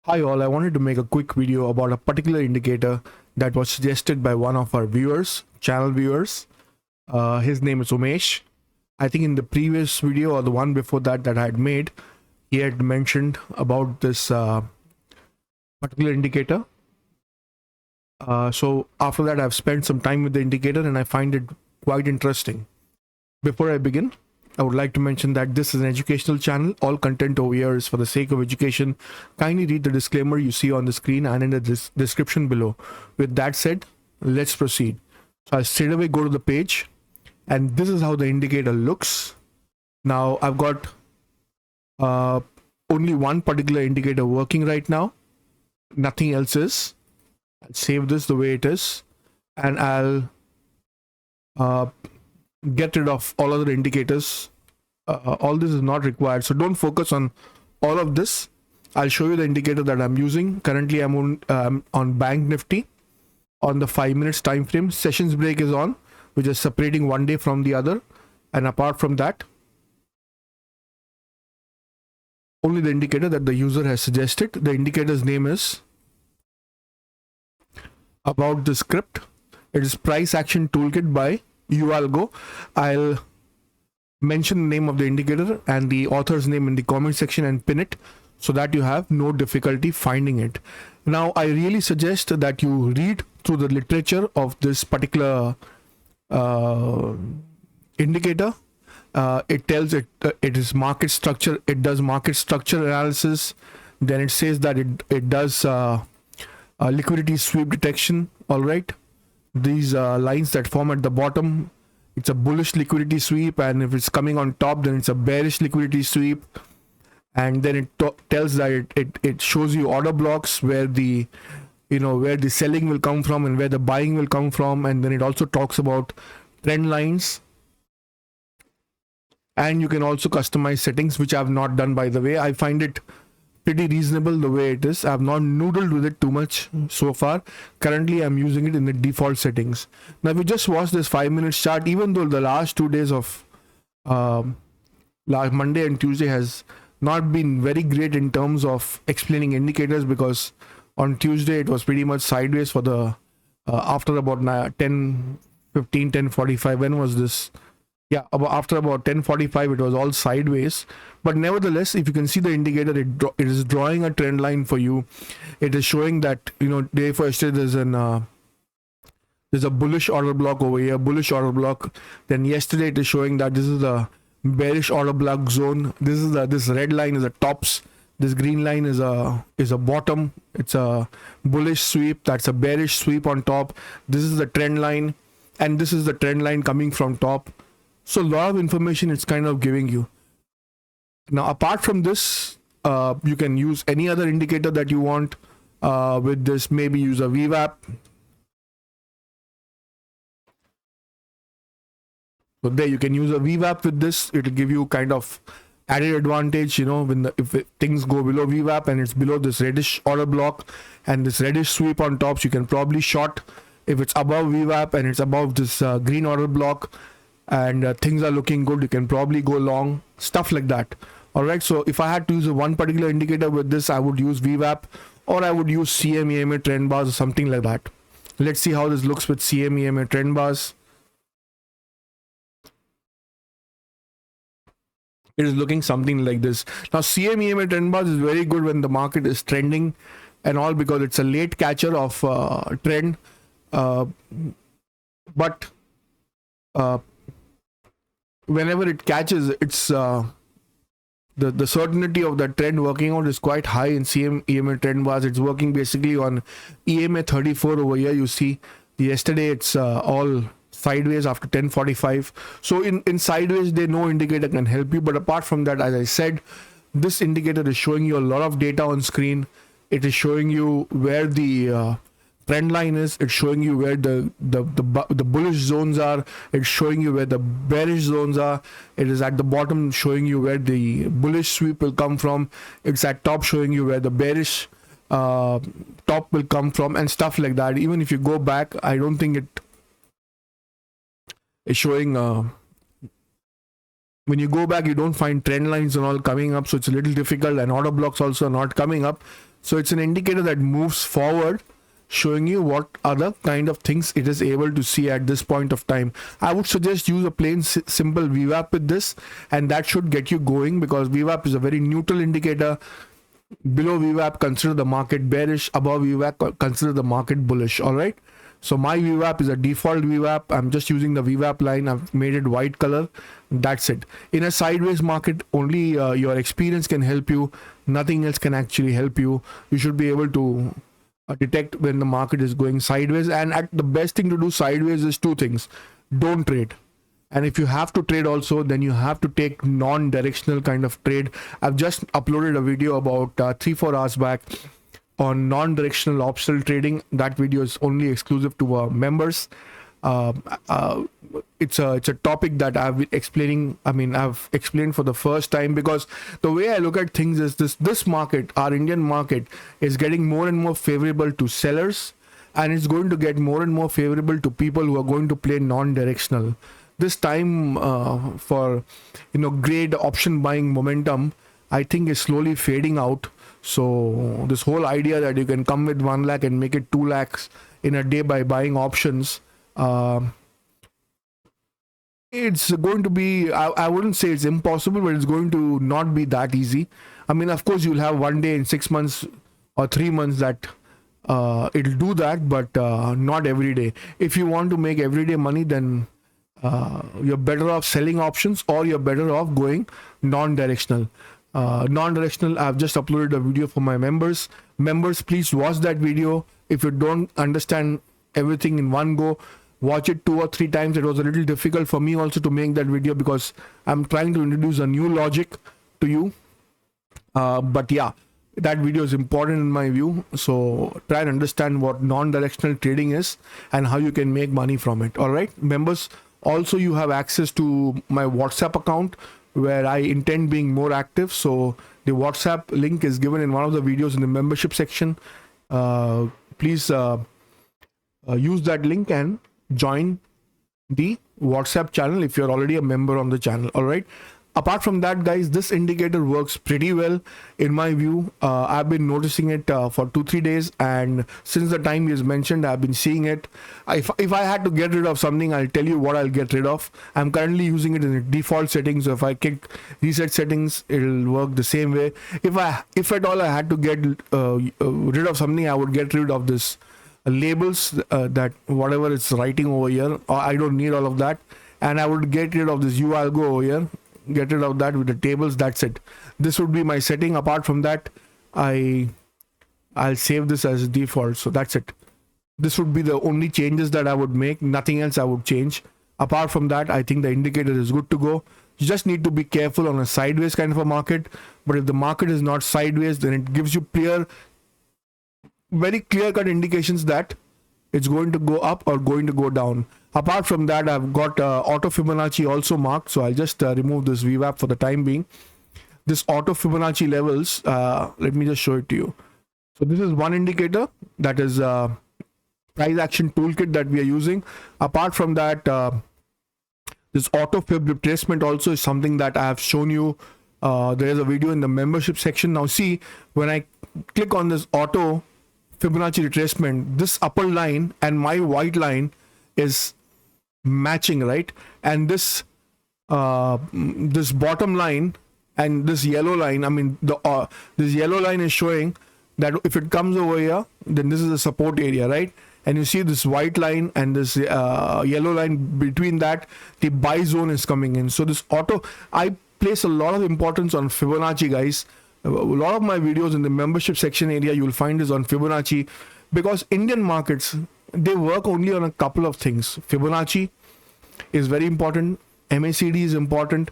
Hi all, I wanted to make a quick video about a particular indicator that was suggested by one of our viewers, channel viewers. His name is Umesh. I think in the previous video or the one before that I had made, he had mentioned about this particular indicator. So after that, I've spent some time with the indicator and I find it quite interesting. Before I begin, I would like to mention that this is an educational channel. All content over here is for the sake of education. Kindly read the disclaimer you see on the screen and in the description below. With that said, let's proceed. So I straight away go to the page and this is how the indicator looks. Now I've got only one particular indicator working right now. Nothing else is. I'll save this the way it is and I'll get rid of all other indicators. All this is not required, so don't focus on all of this. I'll show you the indicator that I'm using. Currently I'm on Bank Nifty on the 5 minutes time frame. Sessions break is on, which is separating one day from the other, and apart from that, only the indicator that the user has suggested. The indicator's name is about the script. It is Price Action Toolkit by Go. I'll mention the name of the indicator and the author's name in the comment section and pin it so that you have no difficulty finding it. Now I really suggest that you read through the literature of this particular indicator. It tells it is market structure. It does market structure analysis. Then it says that it does liquidity sweep detection. All right, these lines that form at the bottom, it's a bullish liquidity sweep, and if it's coming on top, then it's a bearish liquidity sweep. And then it tells that it shows you order blocks where the where the selling will come from and where the buying will come from. And then it also talks about trend lines, and you can also customize settings, which I've not done, by the way. I find it pretty reasonable the way it is. I've not noodled with it too much so far. Currently I'm using it in the default settings. Now if you just watch this 5 minutes chart, even though the last 2 days of last Monday and Tuesday has not been very great in terms of explaining indicators, because on Tuesday it was pretty much sideways for the after about 10:15, 10:45. When was this? Yeah, after about 10:45 it was all sideways. But nevertheless, if you can see the indicator, it is drawing a trend line for you. It is showing that, day for yesterday there's a bullish order block over here, bullish order block. Then yesterday it is showing that this is the bearish order block zone. This is this red line is a tops, this green line is a bottom. It's a bullish sweep, that's a bearish sweep on top. This is the trend line, and this is the trend line coming from top. So a lot of information it's kind of giving you. Now apart from this, you can use any other indicator that you want with this. Maybe use a VWAP. So there you can use a VWAP with this. It'll give you kind of added advantage, when if things go below VWAP and it's below this reddish order block and this reddish sweep on tops, you can probably short. If it's above VWAP and it's above this green order block and things are looking good, you can probably go long, stuff like that. All right, so if I had to use one particular indicator with this, I would use VWAP, or I would use CMEMA trend bars or something like that. Let's see how this looks with CMEMA trend bars. It is looking something like this. Now CMEMA trend bars is very good when the market is trending and all, because it's a late catcher of trend, but whenever it catches, it's the certainty of the trend working out is quite high in CMEMA trend bars. It's working basically on EMA 34 over here. You see yesterday it's all sideways after 10:45. So in sideways day, no indicator can help you. But apart from that, as I said, this indicator is showing you a lot of data on screen. It is showing you where the trend line is. It's showing you where the bullish zones are. It's showing you where the bearish zones are. It is at the bottom showing you where the bullish sweep will come from. It's at top showing you where the bearish top will come from, and stuff like that. Even if you go back, I don't think it is showing when you go back, you don't find trend lines and all coming up, so it's a little difficult, and order blocks also are not coming up. So it's an indicator that moves forward, showing you what other kind of things it is able to see at this point of time. I would suggest use a plain simple VWAP with this, and that should get you going, because VWAP is a very neutral indicator. Below VWAP, consider the market bearish. Above VWAP, consider the market bullish. All right. So my VWAP is a default VWAP. I'm just using the VWAP line. I've made it white color. That's it. In a sideways market, only your experience can help you. Nothing else can actually help you. You should be able to detect when the market is going sideways. And the best thing to do sideways is two things. Don't trade. And if you have to trade also, then you have to take non-directional kind of trade. I've just uploaded a video about 3-4 hours back on non-directional optional trading. That video is only exclusive to our members. It's a topic that I've been explaining. I mean, I've explained for the first time, because the way I look at things is this market, our Indian market, is getting more and more favorable to sellers, and it's going to get more and more favorable to people who are going to play non-directional. This time for great option buying momentum, I think, is slowly fading out. So this whole idea that you can come with 1 lakh and make it 2 lakhs in a day by buying options, it's going to be, I wouldn't say it's impossible, but it's going to not be that easy. I mean, of course, you'll have one day in 6 months or 3 months that it'll do that, but not every day. If you want to make everyday money, then you're better off selling options, or you're better off going non-directional. Non-directional, I've just uploaded a video for my members. Members, please watch that video. If you don't understand everything in one go, watch it 2 or 3 times. It was a little difficult for me also to make that video, because I'm trying to introduce a new logic to you. But yeah, that video is important in my view. So try and understand what non-directional trading is and how you can make money from it. All right, members. Also, you have access to my WhatsApp account, where I intend being more active. So the WhatsApp link is given in one of the videos in the membership section. Please use that link and join the WhatsApp channel if you're already a member on the channel. All right. Apart from that, guys, this indicator works pretty well in my view. I've been noticing it for 2-3 days, and since the time is mentioned, I've been seeing it. If I had to get rid of something, I'll tell you what I'll get rid of. I'm currently using it in the default settings, so if I click reset settings, it'll work the same way. If at all I had to get rid of something, I would get rid of this labels, that whatever it's writing over here. I don't need all of that, and I would get rid of this UAlgo over here. Get rid of that with the tables. That's it. This would be my setting. Apart from that, I'll save this as default. So that's it. This would be the only changes that I would make. Nothing else I would change. Apart from that, I think the indicator is good to go. You just need to be careful on a sideways kind of a market. But if the market is not sideways, then it gives you very clear-cut indications that it's going to go up or going to go down. Apart from that, I've got auto Fibonacci also marked, so I'll just remove this VWAP for the time being. This auto Fibonacci levels, let me just show it to you. So this is one indicator, that is price action toolkit that we are using. Apart from that, this auto Fib retracement also is something that I have shown you. There is a video in the membership section. Now see, when I click on this auto Fibonacci retracement, this upper line and my white line is matching, right? And this this bottom line and this yellow line, I mean this yellow line is showing that if it comes over here, then this is a support area, right? And you see this white line and this yellow line, between that the buy zone is coming in. So this auto, I place a lot of importance on Fibonacci, guys. A lot of my videos in the membership section area, you'll find is on Fibonacci, because Indian markets, they work only on a couple of things. Fibonacci is very important. MACD is important.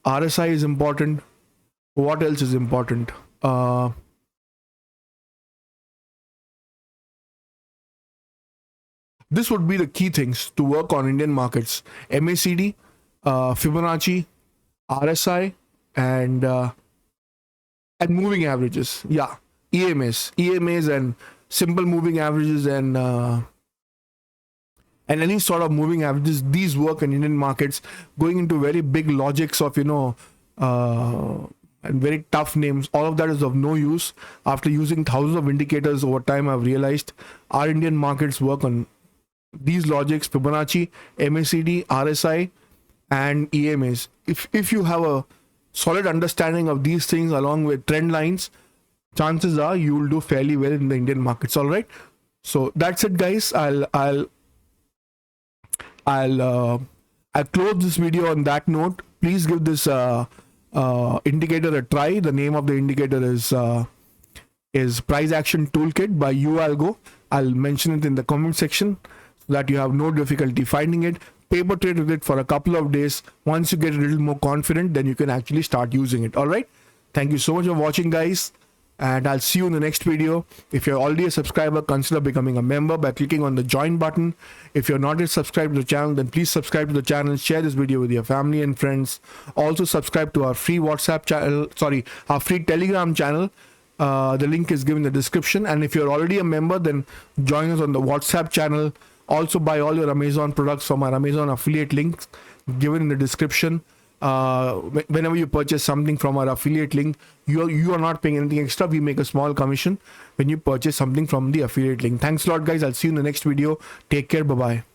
RSI is important. What else is important? This would be the key things to work on Indian markets: MACD, Fibonacci, RSI, and moving averages. Yeah, EMAs and simple moving averages and any sort of moving averages. These work in Indian markets, going into very big logics of and very tough names. All of that is of no use. After using thousands of indicators over time, I've realized our Indian markets work on these logics: Fibonacci, MACD, RSI, and EMAs. If you have a solid understanding of these things along with trend lines, chances are you will do fairly well in the Indian markets. All right. So that's it, guys. I'll close this video on that note. Please give this indicator a try. The name of the indicator is Price Action Toolkit by UAlgo. I'll mention it in the comment section so that you have no difficulty finding it. Paper trade with it for a couple of days. Once you get a little more confident, then you can actually start using it. All right. Thank you so much for watching, guys. And I'll see you in the next video. If you're already a subscriber, consider becoming a member by clicking on the join button. If you're not yet subscribed to the channel, then please subscribe to the channel, share this video with your family and friends. Also subscribe to our free WhatsApp channel, our free Telegram channel. The link is given in the description. And if you're already a member, then join us on the WhatsApp channel. Also buy all your Amazon products from our Amazon affiliate links given in the description. Whenever you purchase something from our affiliate link, you are not paying anything extra. We make a small commission when you purchase something from the affiliate link. Thanks a lot, guys. I'll see you in the next video. Take care. Bye bye.